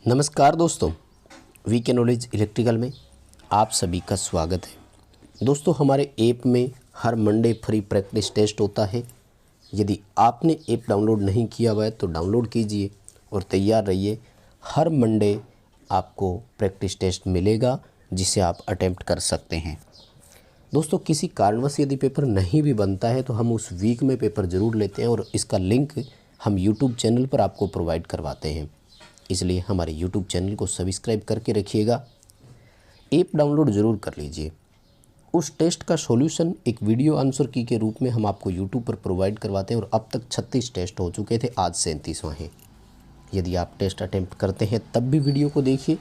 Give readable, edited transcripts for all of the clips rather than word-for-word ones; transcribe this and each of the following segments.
नमस्कार दोस्तों, VK knowledge electrical में आप सभी का स्वागत है। दोस्तों, हमारे ऐप में हर मंडे फ्री प्रैक्टिस टेस्ट होता है। यदि आपने ऐप डाउनलोड नहीं किया हुआ है तो डाउनलोड कीजिए और तैयार रहिए। हर मंडे आपको प्रैक्टिस टेस्ट मिलेगा जिसे आप अटेम्प्ट कर सकते हैं। दोस्तों, किसी कारणवश यदि पेपर नहीं भी बनता है तो हम उस वीक में पेपर ज़रूर लेते हैं और इसका लिंक हम यूट्यूब चैनल पर आपको प्रोवाइड करवाते हैं। इसलिए हमारे यूट्यूब चैनल को सब्सक्राइब करके रखिएगा। ऐप डाउनलोड ज़रूर कर लीजिए। उस टेस्ट का सॉल्यूशन एक वीडियो आंसर की के रूप में हम आपको यूट्यूब पर प्रोवाइड करवाते हैं और अब तक 36 टेस्ट हो चुके थे, आज 37वां है। यदि आप टेस्ट अटेम्प्ट करते हैं तब भी वीडियो को देखिए,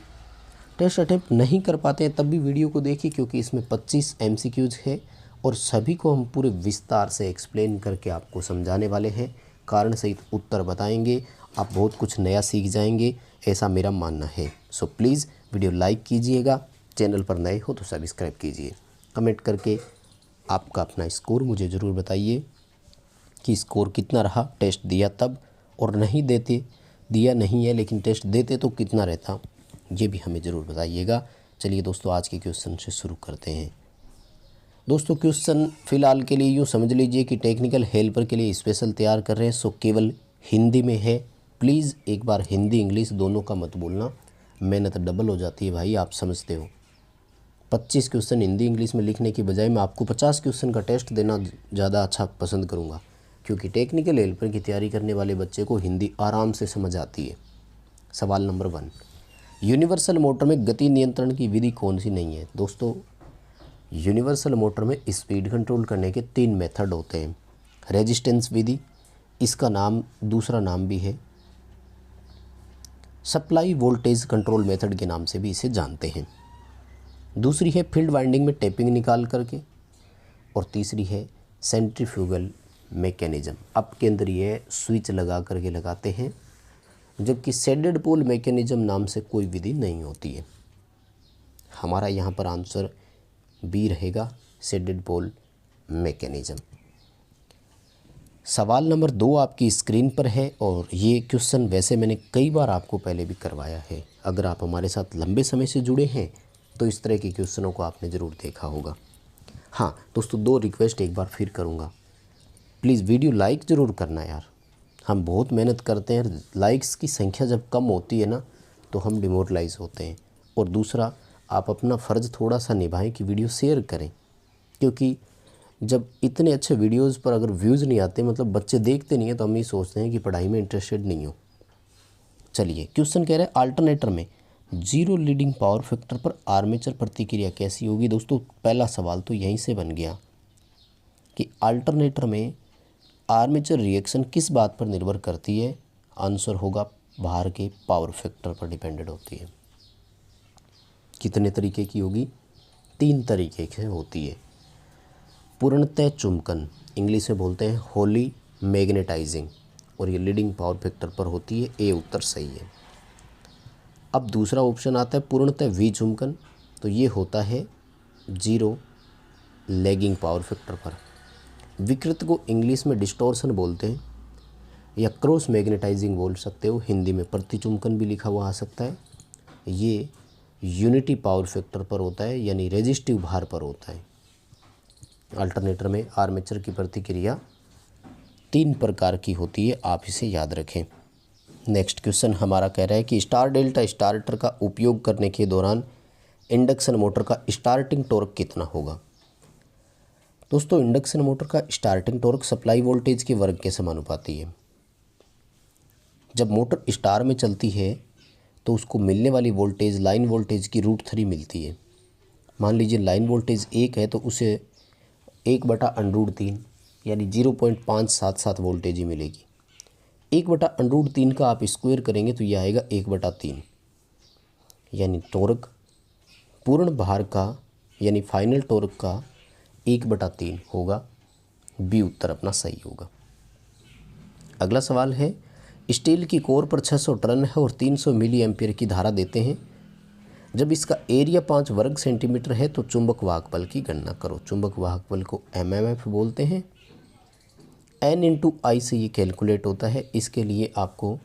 टेस्ट अटेम्प्ट नहीं कर पाते हैं तब भी वीडियो को देखिए, क्योंकि इसमें 25 MCQs है और सभी को हम पूरे विस्तार से एक्सप्लेन करके आपको समझाने वाले हैं। कारण सहित उत्तर बताएंगे, आप बहुत कुछ नया सीख जाएंगे, ऐसा मेरा मानना है। सो प्लीज़ वीडियो लाइक कीजिएगा, चैनल पर नए हो तो सब्सक्राइब कीजिए। कमेंट करके आपका अपना स्कोर मुझे ज़रूर बताइए कि स्कोर कितना रहा टेस्ट दिया तब, और नहीं देते दिया नहीं है लेकिन टेस्ट देते तो कितना रहता, ये भी हमें ज़रूर बताइएगा। चलिए दोस्तों, आज के क्वेश्चन से शुरू करते हैं। दोस्तों, क्वेश्चन फ़िलहाल के लिए यूँ समझ लीजिए कि टेक्निकल हेल्पर के लिए स्पेशल तैयार कर रहे हैं, सो केवल हिंदी में है। प्लीज़ एक बार हिंदी इंग्लिश दोनों का मत बोलना, मेहनत डबल हो जाती है भाई, आप समझते हो। 25 क्वेश्चन हिंदी इंग्लिश में लिखने की बजाय मैं आपको 50 क्वेश्चन का टेस्ट देना ज़्यादा अच्छा पसंद करूँगा, क्योंकि टेक्निकल हेल्पर की तैयारी करने वाले बच्चे को हिंदी आराम से समझ आती है। सवाल नंबर 1, यूनिवर्सल मोटर में गति नियंत्रण की विधि कौन सी नहीं है? दोस्तों, यूनिवर्सल मोटर में स्पीड कंट्रोल करने के 3 मेथड होते हैं। रेजिस्टेंस विधि, इसका नाम दूसरा नाम भी है सप्लाई वोल्टेज कंट्रोल मेथड के नाम से भी इसे जानते हैं। दूसरी है फील्ड वाइंडिंग में टेपिंग निकाल करके, और तीसरी है सेंट्रीफ्यूगल मैकेनिज्म। अप केंद्रीय स्विच लगा करके लगाते हैं, जबकि शेडेड पोल मैकेनिज्म नाम से कोई विधि नहीं होती है। हमारा यहाँ पर आंसर बी रहेगा, शेडेड पोल मैकेनिज्म। सवाल नंबर 2 आपकी स्क्रीन पर है, और ये क्वेश्चन वैसे मैंने कई बार आपको पहले भी करवाया है। अगर आप हमारे साथ लंबे समय से जुड़े हैं तो इस तरह के क्वेश्चनों को आपने ज़रूर देखा होगा। हाँ दोस्तों, 2 रिक्वेस्ट एक बार फिर करूँगा, प्लीज़ वीडियो लाइक ज़रूर करना यार। हम बहुत मेहनत करते हैं, लाइक्स की संख्या जब कम होती है ना तो हम डिमोरलाइज होते हैं। और दूसरा, आप अपना फ़र्ज़ थोड़ा सा निभाएं कि वीडियो शेयर करें, क्योंकि जब इतने अच्छे वीडियोस पर अगर व्यूज़ नहीं आते, मतलब बच्चे देखते नहीं हैं, तो हम ये सोचते हैं कि पढ़ाई में इंटरेस्टेड नहीं हो। चलिए, क्वेश्चन कह रहे हैं अल्टरनेटर में जीरो लीडिंग पावर फैक्टर पर आर्मेचर प्रतिक्रिया कैसी होगी? दोस्तों, पहला सवाल तो यहीं से बन गया कि अल्टरनेटर में आर्मेचर रिएक्शन किस बात पर निर्भर करती है? आंसर होगा भार के पावर फैक्टर पर डिपेंडेड होती है। कितने तरीके की होगी? 3 तरीके की होती है। पूर्णतः चुंबकन, इंग्लिश में बोलते हैं होली मैग्नेटाइजिंग, और ये लीडिंग पावर फैक्टर पर होती है। ए उत्तर सही है। अब दूसरा ऑप्शन आता है पूर्णतः विचुंबकन, तो ये होता है जीरो लैगिंग पावर फैक्टर पर। विकृत को इंग्लिश में डिस्टॉर्शन बोलते हैं, या क्रॉस मैग्नेटाइजिंग बोल सकते हो, हिंदी में प्रतिचुंबकन भी लिखा हुआ आ सकता है। ये यूनिटी पावर फैक्टर पर होता है, यानी रेजिस्टिव भार पर होता है। अल्टरनेटर में आर्मेचर की प्रतिक्रिया 3 प्रकार की होती है, आप इसे याद रखें। नेक्स्ट क्वेश्चन हमारा कह रहा है कि स्टार डेल्टा स्टार्टर का उपयोग करने के दौरान इंडक्शन मोटर का स्टार्टिंग टॉर्क कितना होगा? दोस्तों, इंडक्शन मोटर का स्टार्टिंग टॉर्क सप्लाई वोल्टेज के वर्ग के समानुपाती है। जब मोटर स्टार में चलती है तो उसको मिलने वाली वोल्टेज लाइन वोल्टेज की √3 मिलती है। मान लीजिए लाइन वोल्टेज 1 है तो उसे 1/√3 यानी 0.577 वोल्टेज ही मिलेगी। 1/√3 का आप स्क्वायर करेंगे तो यह आएगा 1/3, यानी टॉर्क पूर्ण भार का यानी फाइनल टॉर्क का 1/3 होगा। बी उत्तर अपना सही होगा। अगला सवाल है, स्टील की कोर पर 600 टर्न है और 300 मिली एम्पियर की धारा देते हैं। जब इसका एरिया 5 वर्ग सेंटीमीटर है तो चुंबक वाहक बल की गणना करो। चुंबक वाहक बल को MMF बोलते हैं। N×I से ये कैलकुलेट होता है। इसके लिए आपको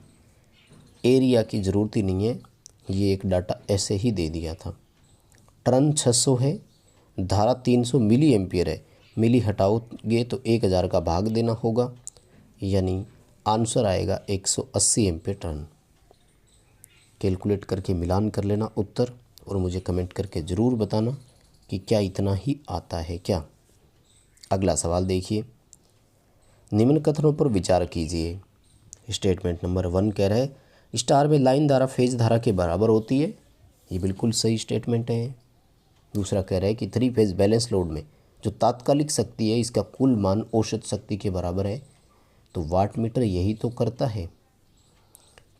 एरिया की ज़रूरत ही नहीं है, ये एक डाटा ऐसे ही दे दिया था। टर्न 600 है, धारा 300 मिली एम्पियर है, मिली हटाओगे तो 1000 का भाग देना होगा, यानी आंसर आएगा 180 एम्पियर टर्न। कैलकुलेट करके मिलान कर लेना उत्तर और मुझे कमेंट करके ज़रूर बताना कि क्या इतना ही आता है क्या। अगला सवाल देखिए, निम्न कथनों पर विचार कीजिए। स्टेटमेंट नंबर 1 कह रहा है स्टार में लाइन धारा फेज धारा के बराबर होती है, ये बिल्कुल सही स्टेटमेंट है। दूसरा कह रहा है कि 3 फेज बैलेंस लोड में जो तात्कालिक शक्ति है इसका कुल मान औसत शक्ति के बराबर है, तो वाट मीटर यही तो करता है,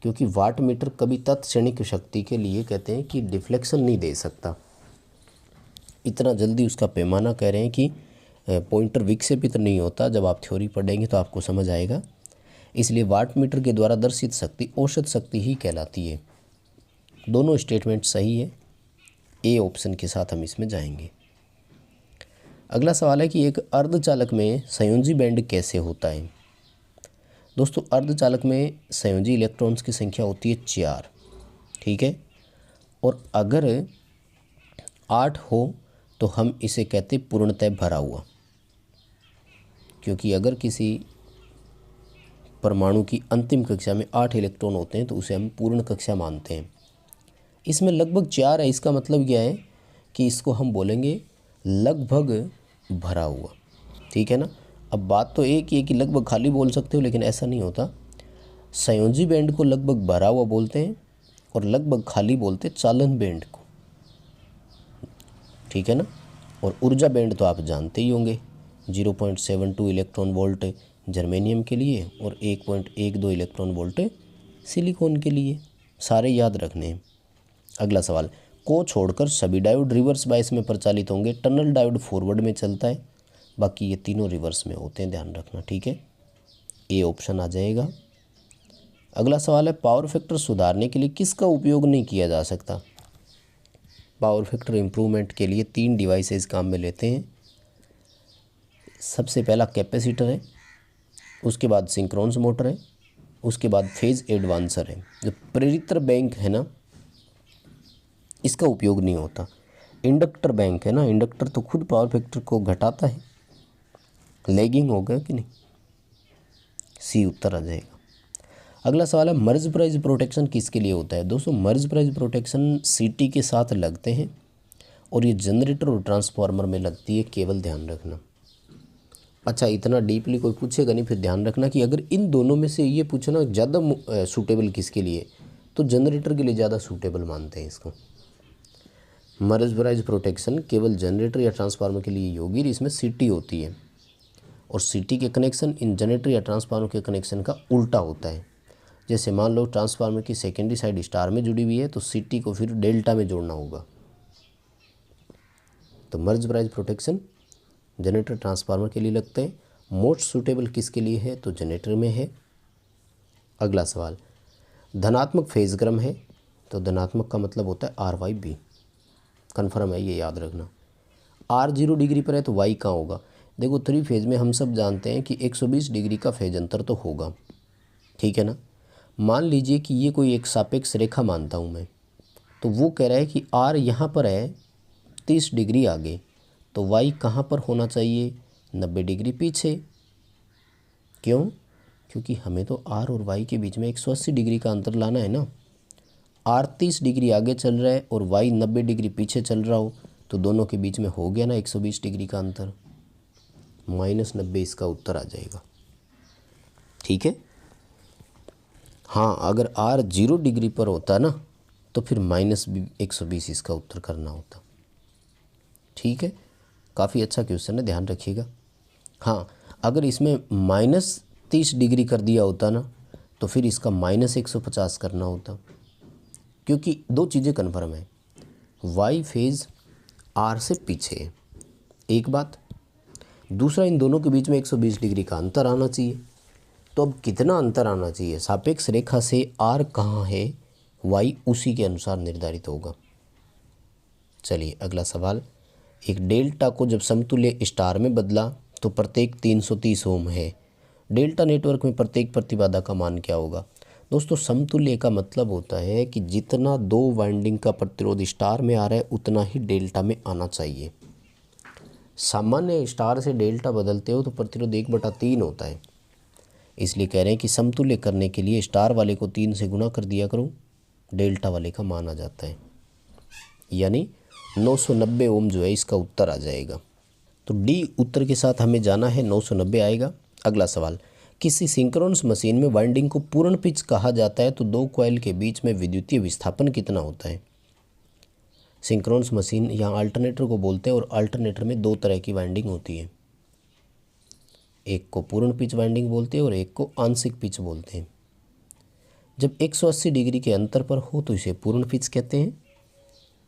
क्योंकि वाट मीटर कभी तत्क्षणिक शक्ति के लिए कहते हैं कि डिफ्लेक्शन नहीं दे सकता। इतना जल्दी उसका पैमाना कह रहे हैं कि पॉइंटर विक्षेपित नहीं होता। जब आप थ्योरी पढ़ेंगे तो आपको समझ आएगा। इसलिए वाट मीटर के द्वारा दर्शित शक्ति औसत शक्ति ही कहलाती है। दोनों स्टेटमेंट सही है, ए ऑप्शन के साथ हम इसमें जाएंगे। अगला सवाल है कि एक अर्धचालक में संयोजी बैंड कैसे होता है। दोस्तों, अर्धचालक में संयोजी इलेक्ट्रॉन्स की संख्या होती है 4, ठीक है। और अगर 8 हो तो हम इसे कहते पूर्णतः भरा हुआ, क्योंकि अगर किसी परमाणु की अंतिम कक्षा में 8 इलेक्ट्रॉन होते हैं तो उसे हम पूर्ण कक्षा मानते हैं। इसमें लगभग 4 है, इसका मतलब क्या है कि इसको हम बोलेंगे लगभग भरा हुआ, ठीक है ना। अब बात तो एक ही है कि लगभग खाली बोल सकते हो, लेकिन ऐसा नहीं होता। संयोजी बैंड को लगभग भरा हुआ बोलते हैं और लगभग खाली बोलते हैं चालन बैंड को, ठीक है ना। और ऊर्जा बैंड तो आप जानते ही होंगे, 0.72 इलेक्ट्रॉन वोल्ट जर्मेनियम के लिए और 1.12 इलेक्ट्रॉन वोल्ट सिलिकॉन के लिए। सारे याद रखने हैं। अगला सवाल, को छोड़कर सभी डायोड रिवर्स बायस में प्रचालित होंगे। टनल डायोड फॉरवर्ड में चलता है, बाकी ये तीनों रिवर्स में होते हैं, ध्यान रखना, ठीक है। ए ऑप्शन आ जाएगा। अगला सवाल है, पावर फैक्टर सुधारने के लिए किसका उपयोग नहीं किया जा सकता। पावर फैक्टर इम्प्रूवमेंट के लिए 3 डिवाइसेस काम में लेते हैं। सबसे पहला कैपेसिटर है, उसके बाद सिंक्रोनस मोटर है, उसके बाद फेज एडवांसर है। जो प्रेरित्र बैंक है ना, इसका उपयोग नहीं होता। इंडक्टर बैंक है ना, इंडक्टर तो खुद पावर फैक्टर को घटाता है। लैगिंग होगा कि नहीं, सी उत्तर आ जाएगा। अगला सवाल है, मर्ज प्राइज प्रोटेक्शन किसके लिए होता है। दोस्तों, मर्ज प्राइज प्रोटेक्शन सीटी के साथ लगते हैं और ये जनरेटर और ट्रांसफार्मर में लगती है, केवल ध्यान रखना। अच्छा, इतना डीपली कोई पूछेगा नहीं, फिर ध्यान रखना कि अगर इन दोनों में से ये पूछना ज़्यादा सूटेबल किसके लिए, तो जनरेटर के लिए ज़्यादा सूटेबल मानते हैं इसको। मर्ज प्राइज प्रोटेक्शन केवल जनरेटर या ट्रांसफार्मर के लिए होगी, इसमें सीटी होती है और सीटी के कनेक्शन इन जनरेटर या ट्रांसफार्मर के कनेक्शन का उल्टा होता है। जैसे मान लो ट्रांसफार्मर की सेकेंडरी साइड स्टार में जुड़ी हुई है तो सीटी को फिर डेल्टा में जोड़ना होगा। तो मर्ज प्राइज प्रोटेक्शन जनरेटर ट्रांसफार्मर के लिए लगते हैं। मोस्ट सूटेबल किसके लिए है, तो जनरेटर में है। अगला सवाल, धनात्मक फेज क्रम है, तो धनात्मक का मतलब होता है RYB, कन्फर्म है, ये याद रखना। R 0 डिग्री पर है तो Y कहाँ होगा। देखो, 3 फेज में हम सब जानते हैं कि 120 डिग्री का फेज अंतर तो होगा, ठीक है ना। मान लीजिए कि ये कोई एक सापेक्ष रेखा मानता हूँ मैं, तो वो कह रहा है कि R यहाँ पर है 30 डिग्री आगे, तो Y कहाँ पर होना चाहिए, 90 डिग्री पीछे। क्यों, क्योंकि हमें तो R और Y के बीच में 180 डिग्री का अंतर लाना है ना। R 30 डिग्री आगे चल रहा है और Y 90 डिग्री पीछे चल रहा हो, तो दोनों के बीच में हो गया ना 120 डिग्री का अंतर, -90 इसका उत्तर आ जाएगा, ठीक है। हाँ, अगर R 0 डिग्री पर होता ना तो फिर -120 इसका उत्तर करना होता, ठीक है। काफ़ी अच्छा क्वेश्चन है, ध्यान रखिएगा। हाँ, अगर इसमें -30 डिग्री कर दिया होता ना तो फिर इसका -150 करना होता, क्योंकि 2 चीज़ें कन्फर्म है, Y फेज R से पीछे है, एक बात। दूसरा, इन दोनों के बीच में 120 डिग्री का अंतर आना चाहिए। तो अब कितना अंतर आना चाहिए, सापेक्ष रेखा से R कहाँ है, Y उसी के अनुसार निर्धारित होगा। चलिए अगला सवाल, एक डेल्टा को जब समतुल्य स्टार में बदला तो प्रत्येक 330 ओम है। डेल्टा नेटवर्क में प्रत्येक प्रतिबाधा का मान क्या होगा। दोस्तों समतुल्य का मतलब होता है कि जितना 2 वाइंडिंग का प्रतिरोध स्टार में आ रहा है उतना ही डेल्टा में आना चाहिए। सामान्य स्टार से डेल्टा बदलते हो तो प्रतिरोध 1/3 होता है, इसलिए कह रहे हैं कि समतुल्य करने के लिए स्टार वाले को 3 से गुणा कर दिया करो, डेल्टा वाले का मान आ जाता है, यानी 990 ओम जो है इसका उत्तर आ जाएगा। तो डी उत्तर के साथ हमें जाना है, 990 आएगा। अगला सवाल, किसी सिंक्रोनस मशीन में वाइंडिंग को पूर्ण पिच कहा जाता है तो 2 कॉइल के बीच में विद्युतीय विस्थापन कितना होता है? सिंक्रोनस मशीन यहाँ अल्टरनेटर को बोलते हैं और अल्टरनेटर में 2 तरह की वाइंडिंग होती है, एक को पूर्ण पिच वाइंडिंग बोलते हैं और एक को आंशिक पिच बोलते हैं। जब 180 डिग्री के अंतर पर हो तो इसे पूर्ण पिच कहते हैं,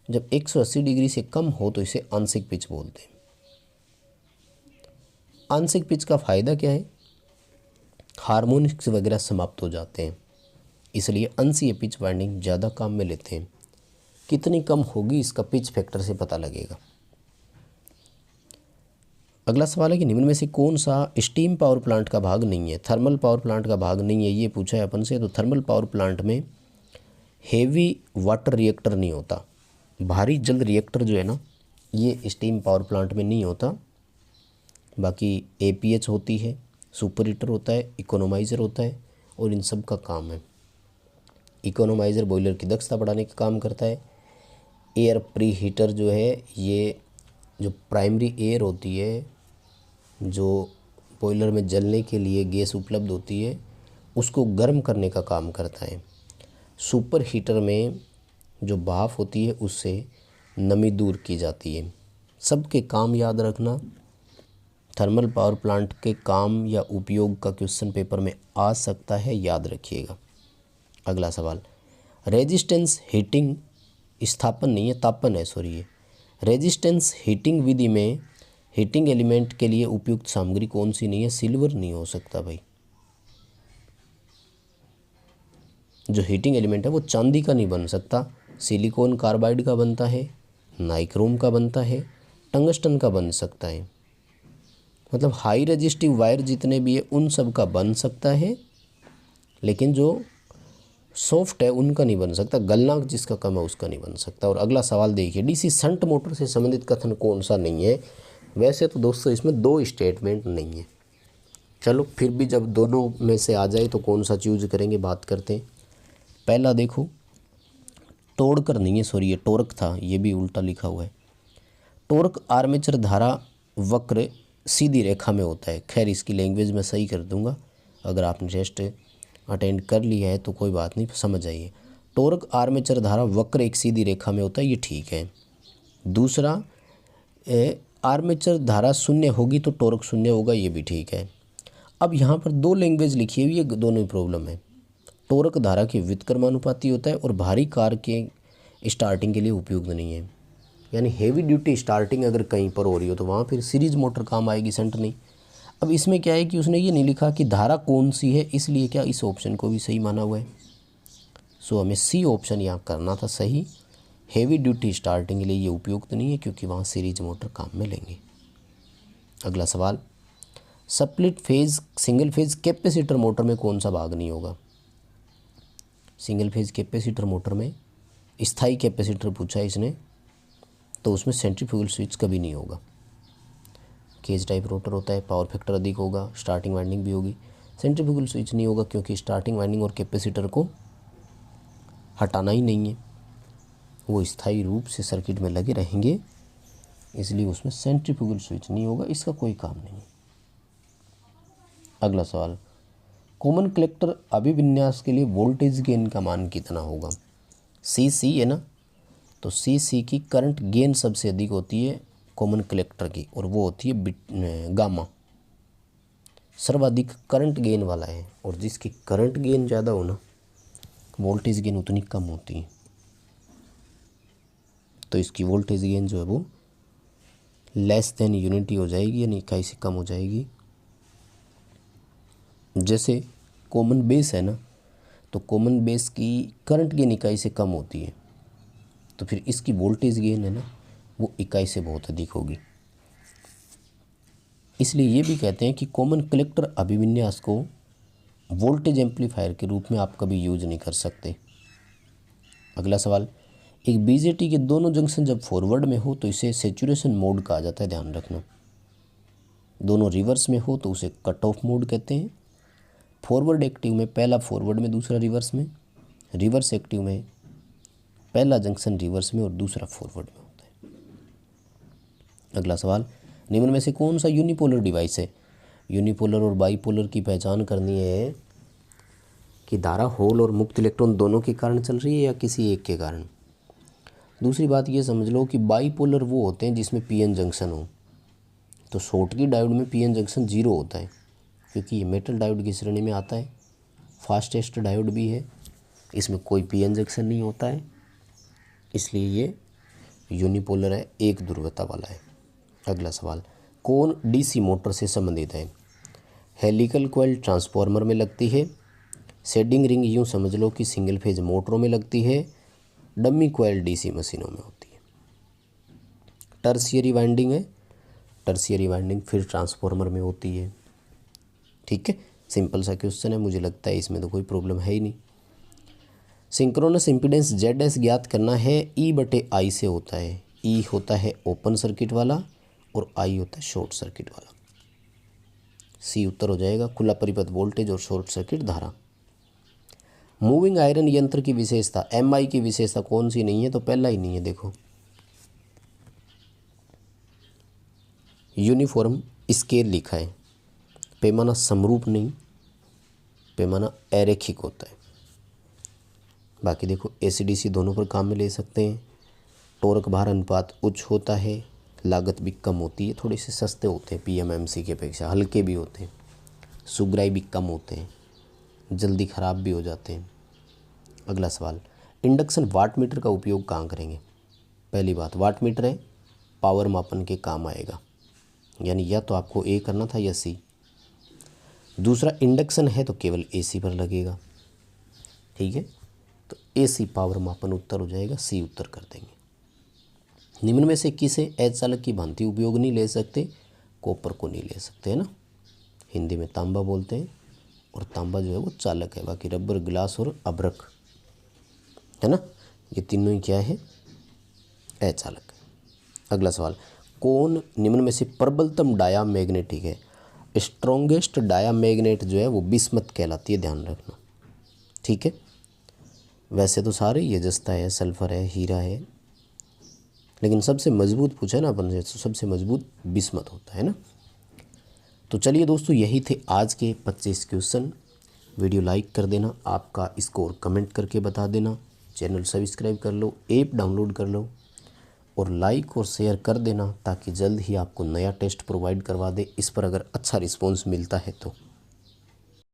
जब 180 डिग्री से कम हो तो इसे आंशिक पिच बोलते हैं। आंशिक पिच का फ़ायदा क्या है? हार्मोनिक्स वगैरह समाप्त हो जाते हैं, इसलिए अंशीय पिच वाइंडिंग ज़्यादा काम में लेते हैं। कितनी कम होगी इसका पिच फैक्टर से पता लगेगा। अगला सवाल है कि निम्न में से कौन सा स्टीम पावर प्लांट का भाग नहीं है? थर्मल पावर प्लांट का भाग नहीं है, ये पूछा है अपन से। तो थर्मल पावर प्लांट में हेवी वाटर रिएक्टर नहीं होता, भारी जल रिएक्टर जो है ना, ये स्टीम पावर प्लांट में नहीं होता। बाकी APH होती है, सुपर हीटर होता है, इकोनोमाइज़र होता है, और इन सब का काम है। इकोनोमाइज़र बॉयलर की दक्षता बढ़ाने का काम करता है। एयर प्री हीटर जो है, ये जो प्राइमरी एयर होती है जो बॉयलर में जलने के लिए गैस उपलब्ध होती है उसको गर्म करने का काम करता है। सुपर हीटर में जो भाप होती है उससे नमी दूर की जाती है। सबके काम याद रखना। थर्मल पावर प्लांट के काम या उपयोग का क्वेश्चन पेपर में आ सकता है, याद रखिएगा। अगला सवाल, रेजिस्टेंस हीटिंग स्थापन नहीं है, तापन है, सॉरी, ये रेजिस्टेंस हीटिंग विधि में हीटिंग एलिमेंट के लिए उपयुक्त सामग्री कौन सी नहीं है? सिल्वर नहीं हो सकता भाई। जो हीटिंग एलिमेंट है वो चांदी का नहीं बन सकता, सिलिकॉन कार्बाइड का बनता है, नाइक्रोम का बनता है, टंगस्टन का बन सकता है। मतलब हाई रेजिस्टिव वायर जितने भी है उन सब का बन सकता है, लेकिन जो सॉफ्ट है उनका नहीं बन सकता, गलनांक जिसका कम है उसका नहीं बन सकता। और अगला सवाल देखिए, DC शंट मोटर से संबंधित कथन कौन सा नहीं है? वैसे तो दोस्तों इसमें 2 स्टेटमेंट नहीं है, चलो फिर भी जब दोनों में से आ जाए तो कौन सा चूज करेंगे, बात करते हैं। पहला देखो, टोड़कर नहीं है, सॉरी ये टोर्क था, ये भी उल्टा लिखा हुआ है। टोर्क आर्मेचर धारा वक्र सीधी रेखा में होता है। खैर इसकी लैंग्वेज मैं सही कर दूंगा, अगर आपने टेस्ट अटेंड कर लिया है तो कोई बात नहीं, समझ आइए। टोर्क आर्मेचर धारा वक्र एक सीधी रेखा में होता है, ये ठीक है। दूसरा, आर्मेचर धारा शून्य होगी तो टोर्क शून्य होगा, ये भी ठीक है। अब यहाँ पर 2 लैंग्वेज लिखी हुई है, दोनों ही प्रॉब्लम है। टोर्क धारा के व्युत्क्रमानुपाती होता है और भारी कार के स्टार्टिंग के लिए उपयुक्त नहीं है। यानी हेवी ड्यूटी स्टार्टिंग अगर कहीं पर हो रही हो तो वहाँ फिर सीरीज मोटर काम आएगी, शंट नहीं। अब इसमें क्या है कि उसने ये नहीं लिखा कि धारा कौन सी है, इसलिए क्या इस ऑप्शन को भी सही माना हुआ है। सो हमें C ऑप्शन यहाँ करना था सही। हेवी ड्यूटी स्टार्टिंग के लिए ये उपयुक्त नहीं है क्योंकि वहाँ सीरीज मोटर काम में लेंगे। अगला सवाल, split phase single phase capacitor motor में कौन सा भाग नहीं होगा? सिंगल फेज कैपेसिटर मोटर में स्थायी कैपेसिटर पूछा है इसने, तो उसमें सेंट्रीफ्यूगल स्विच कभी नहीं होगा। केज टाइप रोटर होता है, पावर फैक्टर अधिक होगा, स्टार्टिंग वाइंडिंग भी होगी। सेंट्रीफ्यूगल स्विच नहीं होगा क्योंकि स्टार्टिंग वाइंडिंग और कैपेसिटर को हटाना ही नहीं है, वो स्थायी रूप से सर्किट में लगे रहेंगे, इसलिए उसमें सेंट्रीफ्यूगल स्विच नहीं होगा, इसका कोई काम नहीं। अगला सवाल, कॉमन कलेक्टर अभिविन्यास के लिए वोल्टेज गेन का मान कितना होगा? CC है ना, तो CC की करंट गेन सबसे अधिक होती है कॉमन कलेक्टर की, और वो होती है गामा। सर्वाधिक करंट गेन वाला है, और जिसकी करंट गेन ज़्यादा हो ना, वोल्टेज गेन उतनी कम होती है, तो इसकी वोल्टेज गेन जो है वो लेस देन यूनिटी हो जाएगी, यानी इकाई से कम हो जाएगी। जैसे कॉमन बेस है ना, तो कॉमन बेस की करंट गेन इकाई से कम होती है, तो फिर इसकी वोल्टेज गेन है ना वो इकाई से बहुत अधिक होगी। इसलिए ये भी कहते हैं कि कॉमन कलेक्टर अभिविन्यास को वोल्टेज एम्पलीफायर के रूप में आप कभी यूज नहीं कर सकते। अगला सवाल, एक बीजेटी के दोनों जंक्शन जब फॉरवर्ड में हो तो इसे सेचुरेशन मोड कहा जाता है, ध्यान रखना। दोनों रिवर्स में हो तो उसे कट ऑफ मोड कहते हैं। फॉरवर्ड एक्टिव में पहला फॉरवर्ड में दूसरा रिवर्स में, रिवर्स एक्टिव में पहला जंक्शन रिवर्स में और दूसरा फॉरवर्ड में होता है। अगला सवाल, निम्न में से कौन सा यूनिपोलर डिवाइस है? यूनिपोलर और बाईपोलर की पहचान करनी है कि धारा होल और मुक्त इलेक्ट्रॉन दोनों के कारण चल रही है या किसी एक के कारण। दूसरी बात ये समझ लो कि बाईपोलर वो होते हैं जिसमें पीएन जंक्शन हो। तो शॉर्टकी डायोड में पीएन जंक्शन 0 होता है क्योंकि ये मेटल डायोड की श्रेणी में आता है। फास्टेस्ट डायोड भी है, इसमें कोई पीएन जंक्शन नहीं होता है, इसलिए ये यूनिपोलर है, एक ध्रुवता वाला है। अगला सवाल, कौन डीसी मोटर से संबंधित है? हेलिकल कॉइल ट्रांसफार्मर में लगती है। शेडिंग रिंग यूँ समझ लो कि सिंगल फेज मोटरों में लगती है। डमी कॉइल डीसी मशीनों में होती है। टर्शियरी वाइंडिंग है, टर्शियरी वाइंडिंग फिर ट्रांसफार्मर में होती है। ठीक है, सिंपल सा क्वेश्चन है, मुझे लगता है इसमें तो कोई प्रॉब्लम है ही नहीं। सिंक्रोनस इम्पीडेंस ZS ज्ञात करना है, E/I से होता है। E होता है ओपन सर्किट वाला और I होता है शॉर्ट सर्किट वाला। C उत्तर हो जाएगा, खुला परिपथ वोल्टेज और शॉर्ट सर्किट धारा। मूविंग आयरन यंत्र की विशेषता, MI की विशेषता कौन सी नहीं है? तो पहला ही नहीं है, देखो यूनिफॉर्म स्केल लिखा है। पैमाना समरूप नहीं, पैमाना अरेखिक होता है। बाकी देखो ACDC दोनों पर काम में ले सकते हैं। टॉर्क भार अनुपात उच्च होता है, लागत भी कम होती है, थोड़े से सस्ते होते हैं PMMC की अपेक्षा, हल्के भी होते हैं, सुगराई भी कम होते हैं, जल्दी ख़राब भी हो जाते हैं। अगला सवाल, इंडक्शन वाट मीटर का उपयोग कहाँ करेंगे? पहली बात, वाट मीटर है, पावर मापन के काम आएगा, यानी या तो आपको A करना था या C। दूसरा, इंडक्शन है तो केवल AC पर लगेगा। ठीक है, तो AC पावर मापन उत्तर हो जाएगा, C उत्तर कर देंगे। निम्न में से किसे अर्धचालक की भांति उपयोग नहीं ले सकते? कॉपर को नहीं ले सकते, है ना। हिंदी में तांबा बोलते हैं और तांबा जो है वो चालक है। बाकी रबर, गिलास और अभ्रक, है ना, ये तीनों ही क्या है? अचालक। अगला सवाल, कौन निम्न में से प्रबलतम डाया मैग्नेटिक है? स्ट्रॉन्गेस्ट डाया मैग्नेट जो है वो बिस्मथ कहलाती है, ध्यान रखना। ठीक है, वैसे तो सारे ये जस्ता है, सल्फर है, हीरा है, लेकिन सबसे मजबूत पूछा ना अपन से, तो सबसे मजबूत बिस्मथ होता है ना। तो चलिए दोस्तों, यही थे आज के 25 क्वेश्चन। वीडियो लाइक कर देना, आपका स्कोर कमेंट करके बता देना, चैनल सब्सक्राइब कर लो, ऐप डाउनलोड कर लो और लाइक और शेयर कर देना ताकि जल्द ही आपको नया टेस्ट प्रोवाइड करवा दे। इस पर अगर अच्छा रिस्पॉन्स मिलता है तो